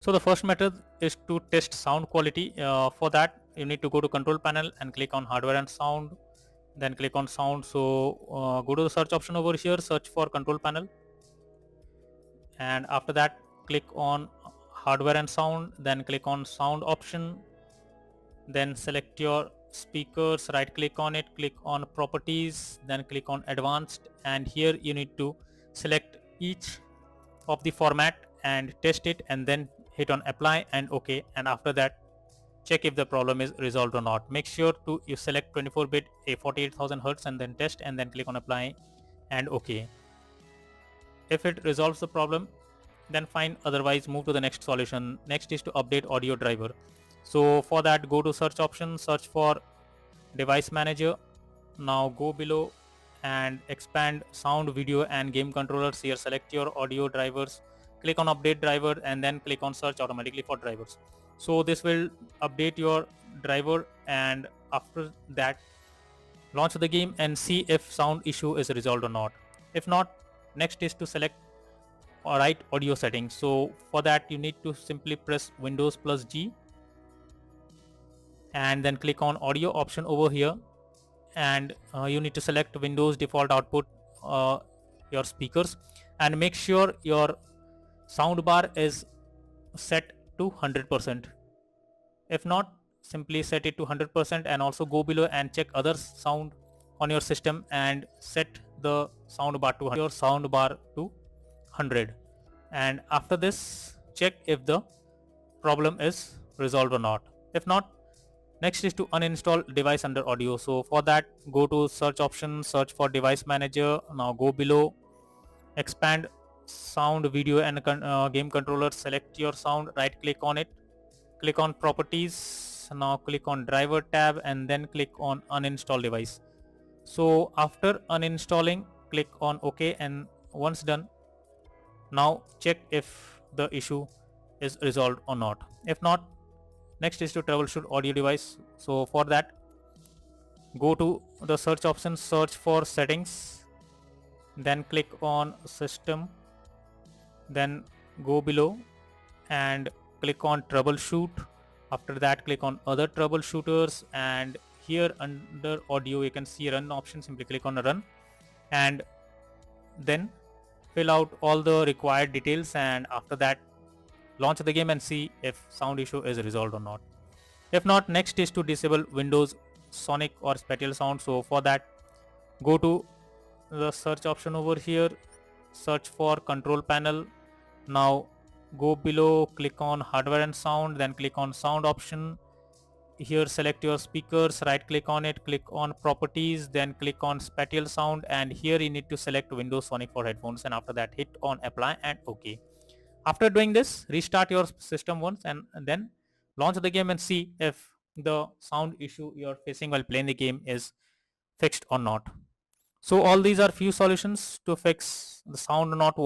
So the first method is to test sound quality. For that, you need to go to control panel and click on hardware and sound, then click on sound. So go to the search option over here, search for control panel, and after that click on hardware and sound, then click on sound option, then select your speakers, right click on it, click on properties, then click on advanced, and here you need to select each of the format and test it, and then hit on apply and OK, and after that check if the problem is resolved or not. Make sure to you select 24-bit a 48,000 Hz and then test, and then click on apply and OK. If it resolves the problem, then fine, otherwise move to the next solution. Next is to update audio driver. So for that, go to search option, search for device manager. Now go below and expand sound, video and game controllers. Here select your audio drivers, click on update driver, and then click on search automatically for drivers. So this will update your driver, and after that launch the game and see if sound issue is resolved or not. If not, next is to select or write audio settings. So for that you need to simply press Windows plus G and then click on audio option over here, and you need to select Windows default output, your speakers, and make sure your sound bar is set to 100%. If not, simply set it to 100%, and also go below and check other sound on your system and set the sound bar to your sound bar to 100, and after this check if the problem is resolved or not. If not, next is to uninstall device under audio. So for that, go to search option, search for device manager. Now go below, expand sound, video and game controller, select your sound, right click on it, click on properties. Now click on driver tab and then click on uninstall device. So after uninstalling, click on OK, and once done, now check if the issue is resolved or not. If not, next is to troubleshoot audio device. So for that, go to the search option, search for settings, then click on system, then go below and click on troubleshoot. After that, click on other troubleshooters, and here under audio you can see run option. Simply click on run and then fill out all the required details, and after that launch the game and see if sound issue is resolved or not. If not, next is to disable Windows sonic or spatial sound. So for that, go to the search option over here, search for control panel. Now go below, click on hardware and sound, then click on sound option. Here select your speakers, right click on it, click on properties, then click on spatial sound, and here you need to select Windows Sonic for headphones, and after that hit on apply and OK. After doing this, restart your system once and then launch the game and see if the sound issue you're facing while playing the game is fixed or not. So all these are few solutions to fix the sound not